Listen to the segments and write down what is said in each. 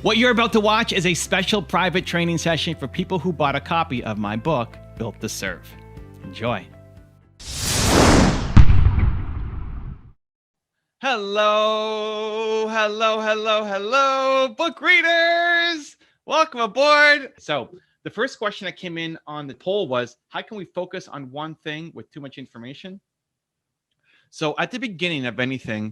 What you're about to watch is a special private training session for people who bought a copy of my book, Built to Serve. Enjoy. Hello, book readers. Welcome aboard. So the first question that came in on the poll was, how can we focus on one thing with too much information? So at the beginning of anything,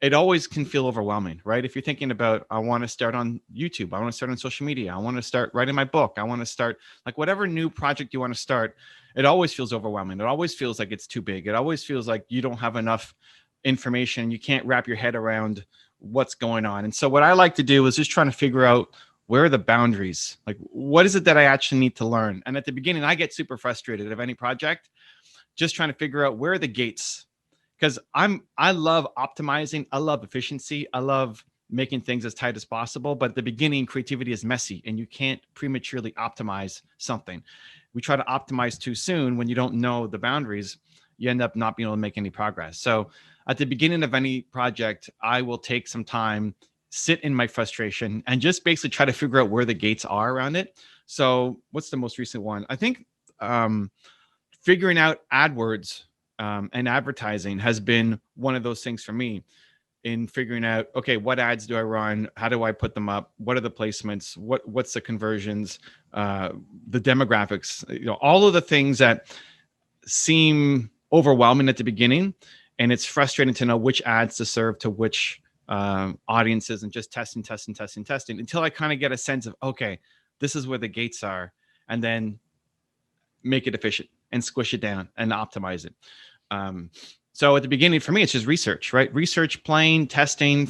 it always can feel overwhelming, right? If you're thinking about, I want to start on YouTube, I want to start on social media, I want to start writing my book, I want to start like whatever new project you want to start, it always feels overwhelming. It always feels like it's too big. It always feels like you don't have enough information. You can't wrap your head around what's going on. And so what I like to do is just trying to figure out, where are the boundaries? Like, what is it that I actually need to learn? And at the beginning, I get super frustrated of any project, just trying to figure out, where are the gates? Because I love optimizing, I love efficiency, I love making things as tight as possible. But at the beginning, creativity is messy and you can't prematurely optimize something. We try to optimize too soon. When you don't know the boundaries, you end up not being able to make any progress. So at the beginning of any project, I will take some time, sit in my frustration, and just basically try to figure out where the gates are around it. So what's the most recent one? I think figuring out AdWords and advertising has been one of those things for me, in figuring out, okay, what ads do I run? How do I put them up? What are the placements? What's the conversions? The demographics, all of the things that seem overwhelming at the beginning. And it's frustrating to know which ads to serve to which audiences, and just testing until I kind of get a sense of, okay, this is where the gates are, and then make it efficient and squish it down and optimize it. So at the beginning for me, it's just research, right? Research, playing, testing,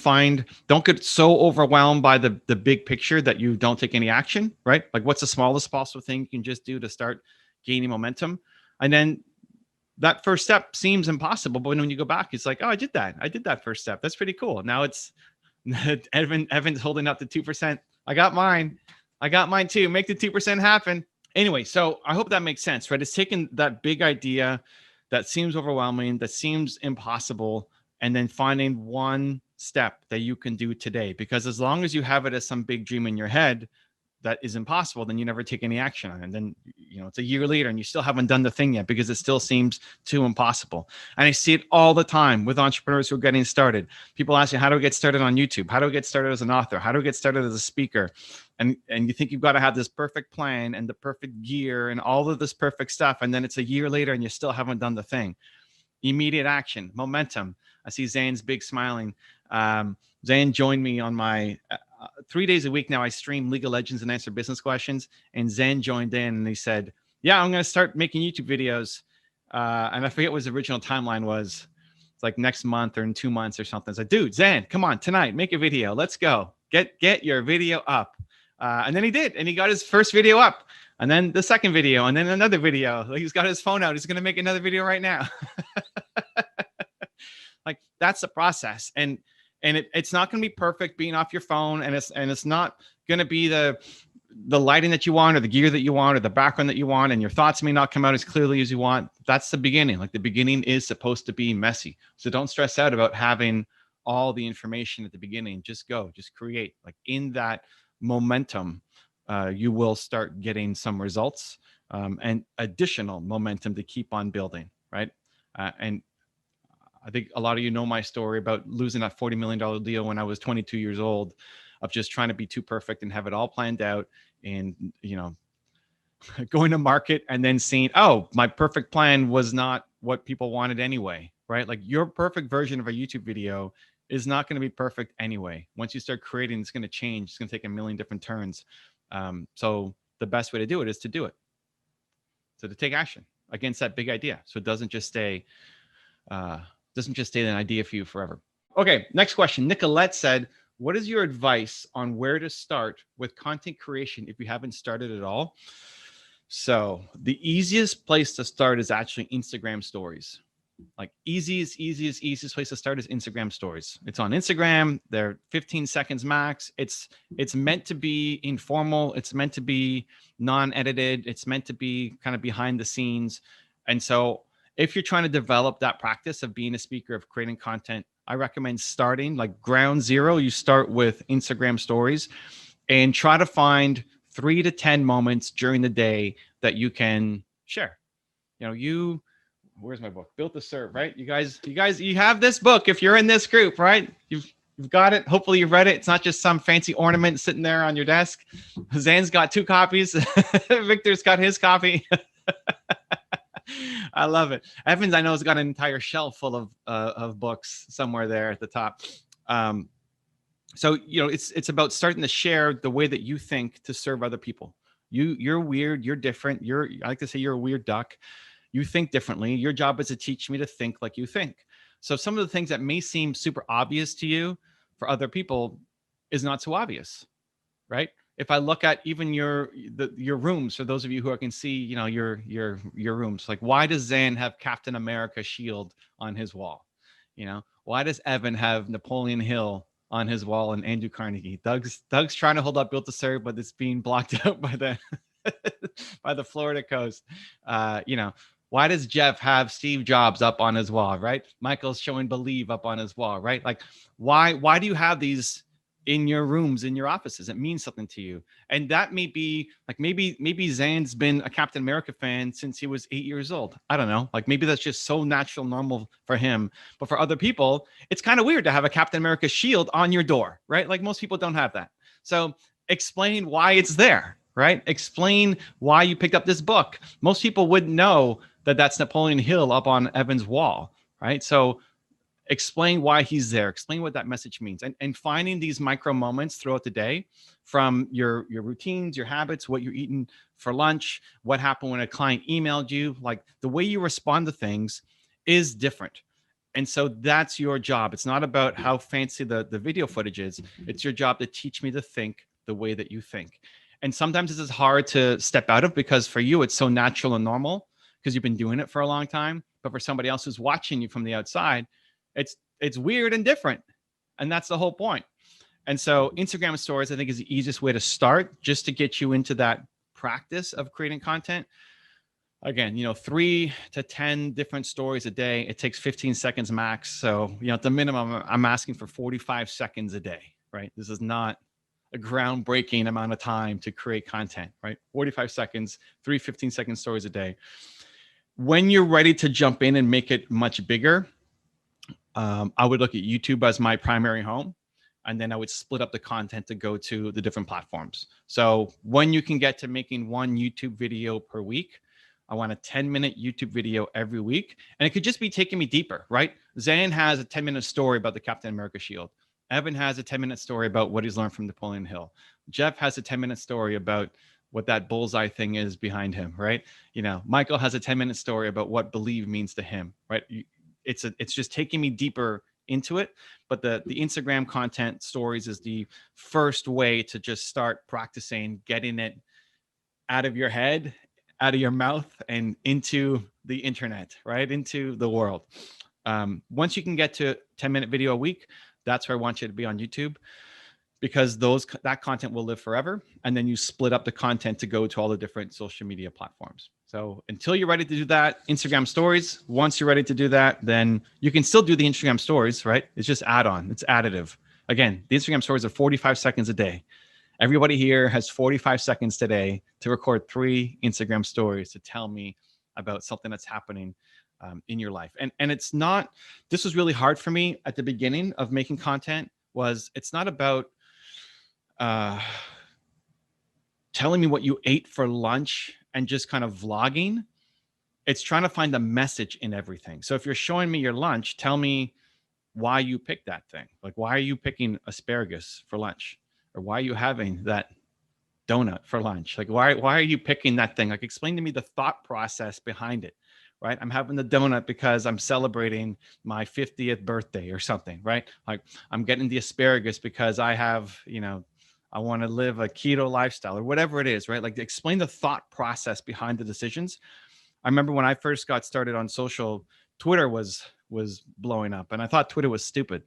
don't get so overwhelmed by the big picture that you don't take any action, right? Like, what's the smallest possible thing you can just do to start gaining momentum? And then that first step seems impossible, but when you go back, it's like, oh, I did that first step. That's pretty cool. Now it's Evan's holding up the 2%. I got mine too. Make the 2% happen. Anyway, so I hope that makes sense, right? It's taking that big idea that seems overwhelming, that seems impossible, and then finding one step that you can do today. Because as long as you have it as some big dream in your head that is impossible, then you never take any action on it. And then, it's a year later and you still haven't done the thing yet because it still seems too impossible. And I see it all the time with entrepreneurs who are getting started. People ask me, how do I get started on YouTube? How do I get started as an author? How do I get started as a speaker? And you think you've got to have this perfect plan and the perfect gear and all of this perfect stuff. And then it's a year later and you still haven't done the thing. Immediate action, momentum. I see Zane's big smiling. Zane joined me on my 3 days a week now. I stream League of Legends and answer business questions. And Zane joined in and he said, yeah, I'm going to start making YouTube videos. And I forget what his original timeline was. It's like next month or in 2 months or something. I said, dude, Zane, come on, tonight, make a video. Let's go. Get your video up. And then he did. And he got his first video up. And then the second video. And then another video. Like, he's got his phone out. He's going to make another video right now. Like, that's the process. And it's not going to be perfect being off your phone, and it's not going to be the lighting that you want, or the gear that you want, or the background that you want, and your thoughts may not come out as clearly as you want. That's the beginning. Like, the beginning is supposed to be messy. So don't stress out about having all the information at the beginning. Just create. Like, in that momentum, you will start getting some results and additional momentum to keep on building, right? And I think a lot of you know my story about losing that $40 million deal when I was 22 years old, of just trying to be too perfect and have it all planned out, and, going to market and then seeing, oh, my perfect plan was not what people wanted anyway, right? Like, your perfect version of a YouTube video is not going to be perfect anyway. Once you start creating, it's going to change. It's going to take a million different turns. So the best way to do it is to do it. So to take action against that big idea. So it doesn't just stay an idea for you forever. Okay, next question. Nicolette said, what is your advice on where to start with content creation if you haven't started at all? So the easiest place to start is actually Instagram stories. Like, easiest place to start is Instagram stories. It's on Instagram. They're 15 seconds max. It's meant to be informal. It's meant to be non-edited. It's meant to be kind of behind the scenes. And so if you're trying to develop that practice of being a speaker, of creating content, I recommend starting like ground zero. You start with Instagram stories and try to find 3 to 10 moments during the day that you can share. Where's my book? Built to Serve, right? You have this book if you're in this group, right? You've got it. Hopefully you've read it. It's not just some fancy ornament sitting there on your desk. Zan's got 2 copies. Victor's got his copy. I love it. Evans, I know, has got an entire shelf full of books somewhere there at the top. So it's about starting to share the way that you think to serve other people. You're weird. You're different. I like to say you're a weird duck. You think differently. Your job is to teach me to think like you think. So some of the things that may seem super obvious to you for other people is not so obvious, right? If I look at even your rooms, for those of you who can see, your rooms, like why does Zan have Captain America shield on his wall? Why does Evan have Napoleon Hill on his wall and Andrew Carnegie? Doug's trying to hold up Built to Serve, but it's being blocked out by the by the Florida coast. Why does Jeff have Steve Jobs up on his wall, right? Michael's showing Believe up on his wall, right? Like, why do you have these in your rooms, in your offices? It means something to you. And that may be like, maybe Zan's been a Captain America fan since he was 8 years old. I don't know. Like maybe that's just so natural, normal for him. But for other people, it's kind of weird to have a Captain America shield on your door, right? Like most people don't have that. So explain why it's there, right? Explain why you picked up this book. Most people wouldn't know that that's Napoleon Hill up on Evan's wall, right? So explain why he's there. Explain what that message means. And finding these micro moments throughout the day from your routines, your habits, what you're eating for lunch, what happened when a client emailed you, like the way you respond to things is different. And so that's your job. It's not about how fancy the video footage is. It's your job to teach me to think the way that you think. And sometimes this is hard to step out of because for you, it's so natural and normal because you've been doing it for a long time. But for somebody else who's watching you from the outside, it's weird and different. And that's the whole point. And so Instagram stories, I think, is the easiest way to start just to get you into that practice of creating content. Again, 3 to 10 different stories a day. It takes 15 seconds max. So, at the minimum, I'm asking for 45 seconds a day, right? This is not a groundbreaking amount of time to create content, right? 45 seconds, 3 15-second stories a day. When you're ready to jump in and make it much bigger, I would look at YouTube as my primary home, and then I would split up the content to go to the different platforms. So when you can get to making 1 YouTube video per week, I want a 10-minute YouTube video every week. And it could just be taking me deeper, right? Zan has a 10-minute story about the Captain America shield. Evan has a 10-minute story about what he's learned from Napoleon Hill. Jeff has a 10-minute story about what that bullseye thing is behind him, right? Michael has a 10-minute story about what believe means to him, right? It's just taking me deeper into it. But the Instagram content stories is the first way to just start practicing getting it out of your head, out of your mouth, and into the internet, right? Into the world. Once you can get to 10-minute video a week, that's where I want you to be on YouTube, because that content will live forever. And then you split up the content to go to all the different social media platforms. So until you're ready to do that, Instagram stories. Once you're ready to do that, then you can still do the Instagram stories, right? It's just add-on. It's additive. Again, the Instagram stories are 45 seconds a day. Everybody here has 45 seconds today to record 3 Instagram stories to tell me about something that's happening in your life. And it's not, this was really hard for me at the beginning of making content. It's not about telling me what you ate for lunch and just kind of vlogging. It's trying to find a message in everything. So if you're showing me your lunch, tell me why you picked that thing. Like, why are you picking asparagus for lunch? Or why are you having that donut for lunch? Like, why are you picking that thing? Like, explain to me the thought process behind it, right? I'm having the donut because I'm celebrating my 50th birthday or something, right? Like, I'm getting the asparagus because I have, I want to live a keto lifestyle or whatever it is, right? Like, explain the thought process behind the decisions. I remember when I first got started on social, Twitter was blowing up, and I thought Twitter was stupid.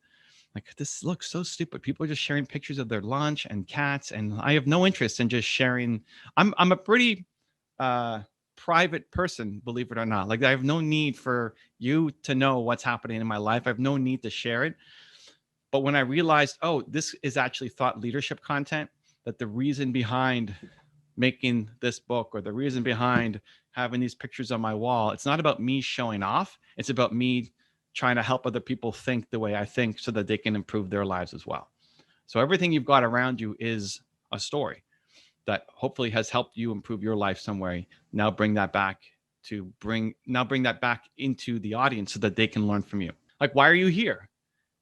Like, this looks so stupid. People are just sharing pictures of their lunch and cats, and I have no interest in just sharing. I'm a pretty private person, believe it or not. Like I have no need for you to know what's happening in my life. I have no need to share it. But when I realized, oh, this is actually thought leadership content, that the reason behind making this book or the reason behind having these pictures on my wall, it's not about me showing off. It's about me trying to help other people think the way I think so that they can improve their lives as well. So everything you've got around you is a story that hopefully has helped you improve your life some way. Now bring that back into the audience so that they can learn from you. Like, why are you here?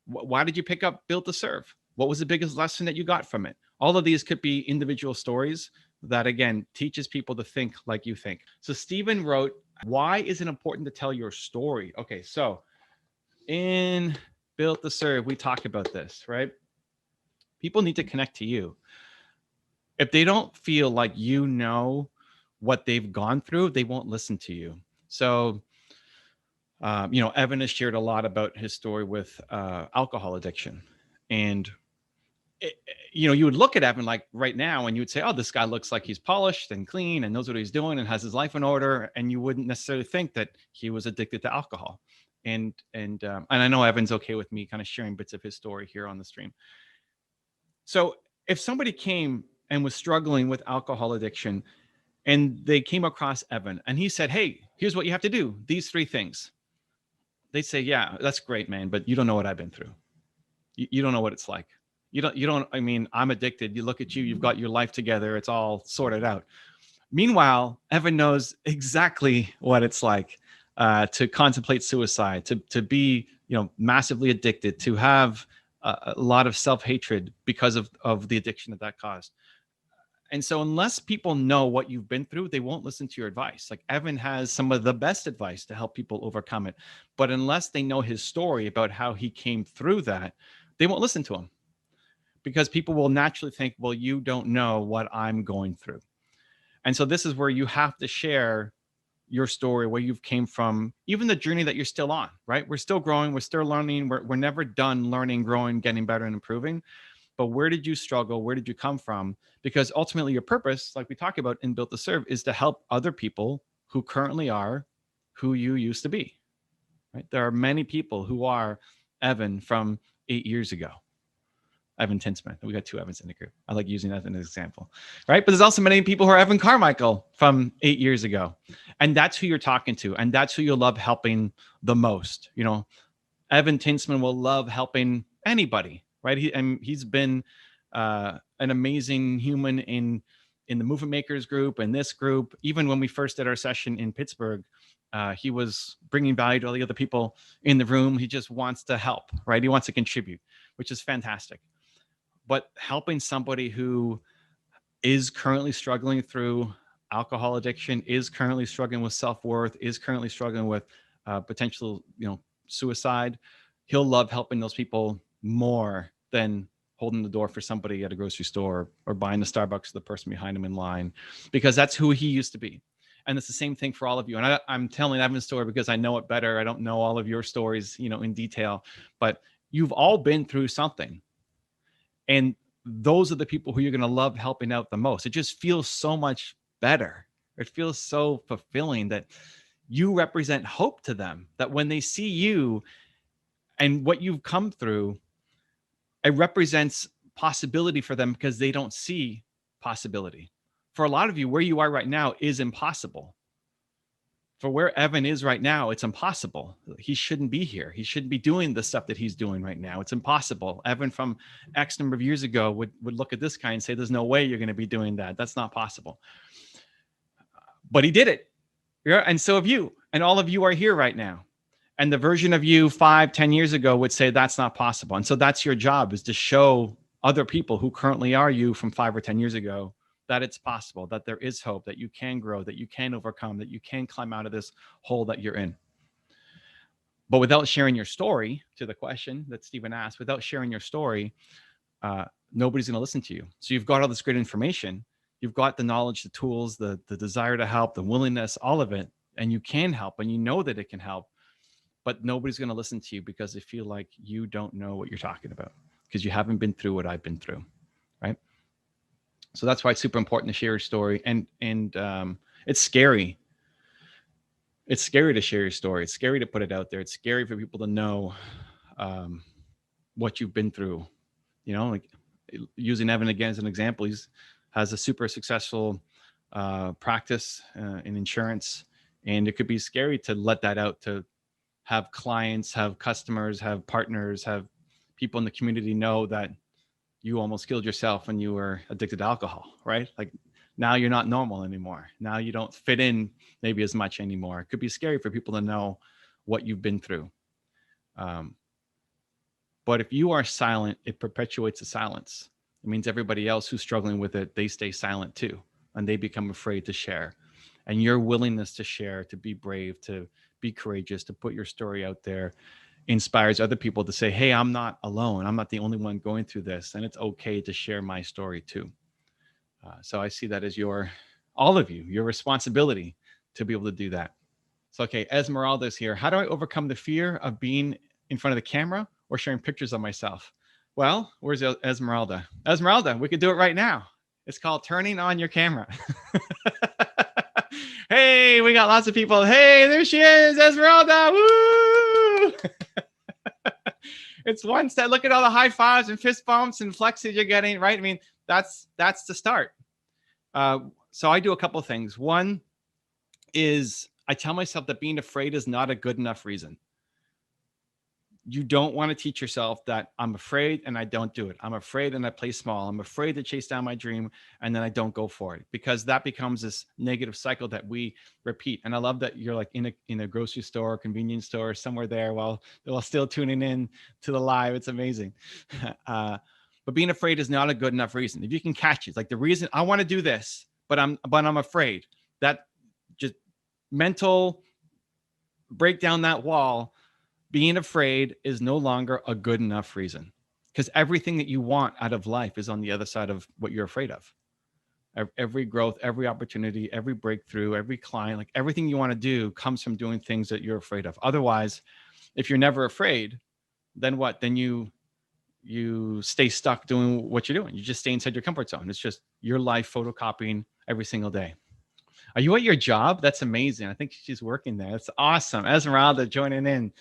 Why did you pick up Built to Serve? What was the biggest lesson that you got from it? All of these could be individual stories that, again, teaches people to think like you think. So Stephen wrote, why is it important to tell your story? Okay, so in Built to Serve, we talk about this, right? People need to connect to you. If they don't feel like you know what they've gone through, they won't listen to you. So, Evan has shared a lot about his story with alcohol addiction. And, you would look at Evan like right now and you would say, oh, this guy looks like he's polished and clean and knows what he's doing and has his life in order. And you wouldn't necessarily think that he was addicted to alcohol. And I know Evan's okay with me kind of sharing bits of his story here on the stream. So if somebody came and was struggling with alcohol addiction and they came across Evan and he said, hey, here's what you have to do, these 3 things. They'd say, yeah, that's great, man, but you don't know what I've been through. You don't know what it's like. I mean, I'm addicted. You look at you, you've got your life together. It's all sorted out. Meanwhile, Evan knows exactly what it's like to contemplate suicide, to be, massively addicted, to have a lot of self-hatred because of the addiction that caused. And so unless people know what you've been through, they won't listen to your advice. Like Evan has some of the best advice to help people overcome it. But unless they know his story about how he came through that, they won't listen to him. Because people will naturally think, well, you don't know what I'm going through. And so this is where you have to share your story, where you've came from, even the journey that you're still on, right? We're still growing. We're still learning. We're never done learning, growing, getting better and improving. But where did you struggle? Where did you come from? Because ultimately your purpose, like we talk about in Built to Serve, is to help other people who currently are who you used to be, right? There are many people who are Evan from 8 years ago. Evan Tinsman. We got 2 Evans in the group. I like using that as an example, right? But there's also many people who are Evan Carmichael from 8 years ago. And that's who you're talking to. And that's who you'll love helping the most. Evan Tinsman will love helping anybody, right? He's been an amazing human in the Movement Makers group and this group. Even when we first did our session in Pittsburgh, he was bringing value to all the other people in the room. He just wants to help, right? He wants to contribute, which is fantastic. But helping somebody who is currently struggling through alcohol addiction, is currently struggling with self-worth, is currently struggling with potential, suicide, he'll love helping those people more than holding the door for somebody at a grocery store or buying the Starbucks for the person behind him in line, because that's who he used to be. And it's the same thing for all of you. And I'm telling Evan's story because I know it better. I don't know all of your stories, in detail, but you've all been through something. And those are the people who you're going to love helping out the most. It just feels so much better. It feels so fulfilling that you represent hope to them, that when they see you and what you've come through, it represents possibility for them because they don't see possibility. For a lot of you, where you are right now is impossible. For where Evan is right now, it's impossible. He shouldn't be here. He shouldn't be doing the stuff that he's doing right now. It's impossible. Evan from X number of years ago would look at this guy and say, there's no way you're going to be doing that. That's not possible. But he did it. Yeah, and so have you. And all of you are here right now. And the version of you 5-10 years ago would say that's not possible. And so that's your job, is to show other people who currently are you from 5 or 10 years ago that it's possible, that there is hope, that you can grow, that you can overcome, that you can climb out of this hole that you're in. But without sharing your story, to the question that Stephen asked, without sharing your story, nobody's going to listen to you. So you've got all this great information. You've got the knowledge, the tools, the desire to help, the willingness, all of it. And you can help, and you know that it can help. But nobody's going to listen to you because they feel like you don't know what you're talking about, because you haven't been through what I've been through, right? So that's why it's super important to share your story. And it's scary It's scary to share your story. It's scary to put it out there. It's scary for people to know um, what you've been through. Like using Evan again as an example, he's has a super successful practice in insurance, and it could be scary to let that out, to have clients, have customers, have partners, have people in the community know that you almost killed yourself when you were addicted to alcohol, right? Like now you're not normal anymore. Now you don't fit in maybe as much anymore. It could be scary for people to know what you've been through. Um, but if you are silent, it perpetuates the silence. It means everybody else who's struggling with it, they stay silent too, and they become afraid to share. And your willingness to share, to be brave, to be courageous, to put your story out there inspires other people to say, hey, I'm not alone. I'm not the only one going through this. And it's okay to share my story too. So I see that as all of you, your responsibility to be able to do that. So, okay, Esmeralda's here. How do I overcome the fear of being in front of the camera or sharing pictures of myself? Well, where's Esmeralda? Esmeralda, we could do it right now. It's called turning on your camera. Hey, we got lots of people. Hey, there she is, Esmeralda. Woo! It's one step. Look at all the high fives and fist bumps and flexes you're getting, right? I mean, that's the start. So I do a couple of things. One is I tell myself that being afraid is not a good enough reason. You don't want to teach yourself that I'm afraid and I don't do it. I'm afraid and I play small. I'm afraid to chase down my dream and then I don't go for it, because that becomes this negative cycle that we repeat. And I love that you're like in a grocery store, convenience store, somewhere there while still tuning in to the live. It's amazing. But being afraid is not a good enough reason. If you can catch it, like the reason I want to do this, but I'm afraid, that just mental break down that wall. Being afraid is no longer a good enough reason, because everything that you want out of life is on the other side of what you're afraid of. Every growth, every opportunity, every breakthrough, every client, like everything you want to do comes from doing things that you're afraid of. Otherwise, if you're never afraid, then what? Then you stay stuck doing what you're doing. You just stay inside your comfort zone. It's just your life photocopying every single day. Are you at your job? That's amazing. I think she's working there. That's awesome. Esmeralda joining in.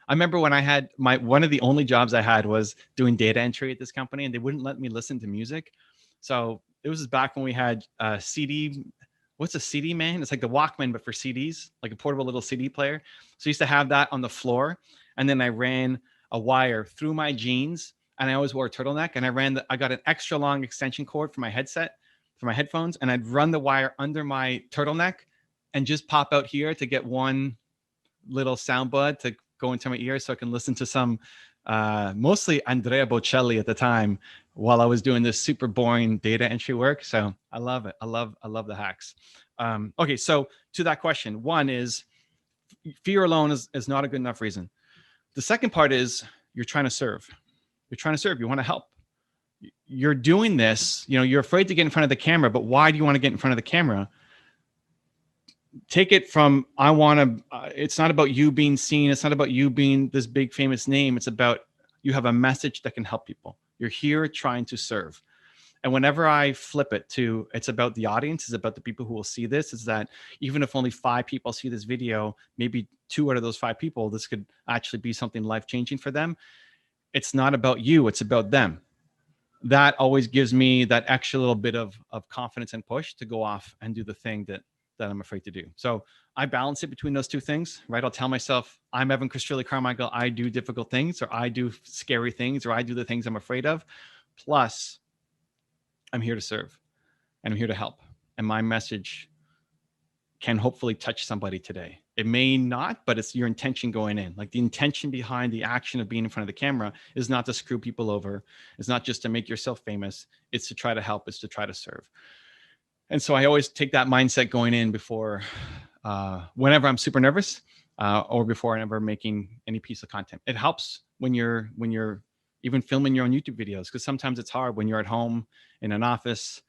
I remember when I had one of the only jobs I had was doing data entry at this company, and they wouldn't let me listen to music. So it was back when we had CD. What's a CD, man? It's like the Walkman, but for CDs, like a portable little CD player. So I used to have that on the floor, and then I ran a wire through my jeans, and I always wore a turtleneck, and I got an extra long extension cord for my headset, for my headphones, and I'd run the wire under my turtleneck and just pop out here to get one little sound bud to go into my ears so I can listen to some mostly Andrea Bocelli at the time while I was doing this super boring data entry work. So I love it. I love the hacks. Okay, so to that question, one is fear alone is not a good enough reason. The second part is you're trying to serve. You're trying to serve. You want to help. You're doing this, you're afraid to get in front of the camera, but why do you want to get in front of the camera? Take it from, it's not about you being seen. It's not about you being this big famous name. It's about you have a message that can help people. You're here trying to serve. And whenever I flip it to, it's about the audience, it's about the people who will see this, is that even if only 5 people see this video, maybe 2 out of those 5 people, this could actually be something life-changing for them. It's not about you, it's about them. That always gives me that extra little bit of confidence and push to go off and do the thing that I'm afraid to do. So I balance it between those 2 things, right? I'll tell myself, I'm Evan Christilli Carmichael. I do difficult things, or I do scary things, or I do the things I'm afraid of. Plus, I'm here to serve and I'm here to help. And my message can hopefully touch somebody today. It may not, but it's your intention going in. Like the intention behind the action of being in front of the camera is not to screw people over. It's not just to make yourself famous. It's to try to help. It's to try to serve. And so I always take that mindset going in before, whenever I'm super nervous, or before I'm ever making any piece of content. It helps when you're even filming your own YouTube videos, because sometimes it's hard when you're at home in an office,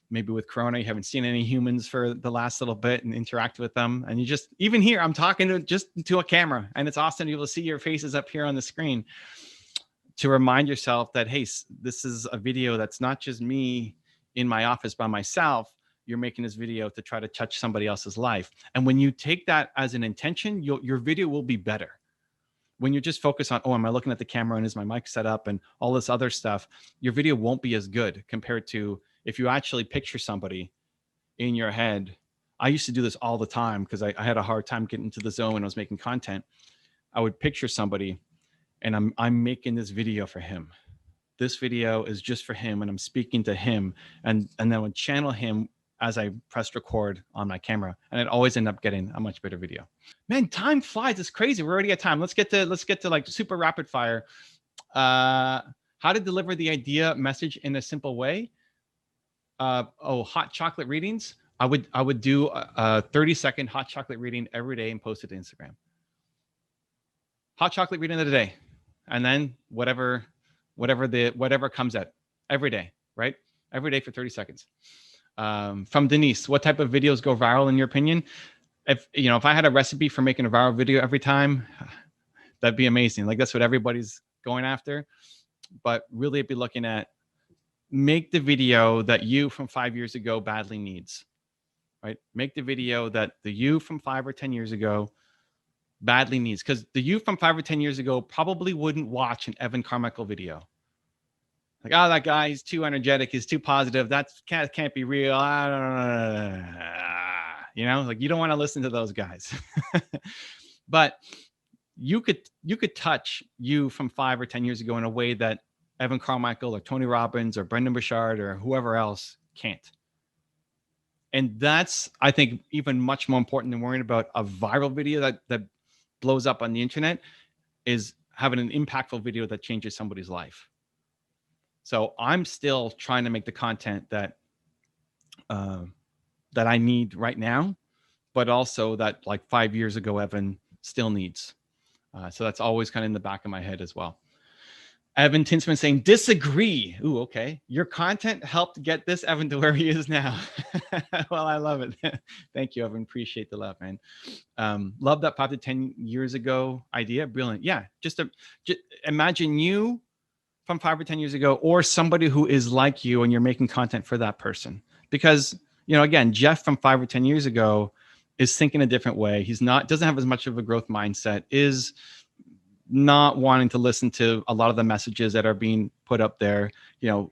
maybe with Corona, you haven't seen any humans for the last little bit and interact with them. And you just, even here, I'm talking to a camera, and it's awesome to be able to see your faces up here on the screen, to remind yourself that, hey, this is a video that's not just me in my office by myself. you're making this video to try to touch somebody else's life. And when you take that as an intention, your video will be better. When you just focus on, oh, am I looking at the camera and is my mic set up and all this other stuff, your video won't be as good compared to if you actually picture somebody in your head. I used to do this all the time because I had a hard time getting into the zone when I was making content. I would picture somebody and I'm making this video for him. This video is just for him and I'm speaking to him, and then I would channel him as I pressed record on my camera, and I'd always end up getting a much better video. Man, time flies. It's crazy. We're already at time. Let's get to like super rapid fire. How to deliver the idea message in a simple way. Hot chocolate readings. I would do a 30-second hot chocolate reading every day and post it to Instagram. Hot chocolate reading of the day, and then whatever comes out every day, right? Every day for 30 seconds. From Denise, what type of videos go viral in your opinion? If I had a recipe for making a viral video every time, that'd be amazing. Like that's what everybody's going after. But really, I'd be looking at make the video that you from 5 years ago badly needs, right? Make the video that the you from 5 or 10 years ago badly needs, because the you from 5 or 10 years ago probably wouldn't watch an Evan Carmichael video. Like, oh, that guy, he's too energetic, he's too positive, that can't be real. Like you don't want to listen to those guys. But you could touch you from 5 or 10 years ago in a way that Evan Carmichael or Tony Robbins or Brendan Burchard or whoever else can't. And that's, I think, even much more important than worrying about a viral video that blows up on the internet, is having an impactful video that changes somebody's life. So I'm still trying to make the content that I need right now, but also that like 5 years ago Evan still needs. So that's always kind of in the back of my head as well. Evan Tinsman saying, disagree. Ooh, okay. Your content helped get this Evan to where he is now. Well, I love it. Thank you, Evan. Appreciate the love, man. Love that 5 to 10 years ago idea. Brilliant. Yeah. Just imagine you from 5 or 10 years ago, or somebody who is like you and you're making content for that person. Because, again, Jeff from 5 or 10 years ago is thinking a different way. Doesn't have as much of a growth mindset, is not wanting to listen to a lot of the messages that are being put up there.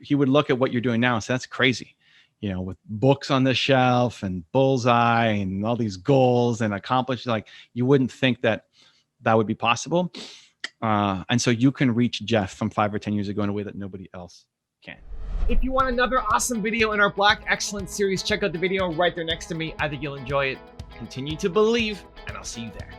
He would look at what you're doing now and say, that's crazy. With books on the shelf and bullseye and all these goals and accomplish, like you wouldn't think that would be possible. And so you can reach Jeff from 5 or 10 years ago in a way that nobody else can. If you want another awesome video in our Black Excellence series, check out the video right there next to me. I think you'll enjoy it. Continue to believe, and I'll see you there.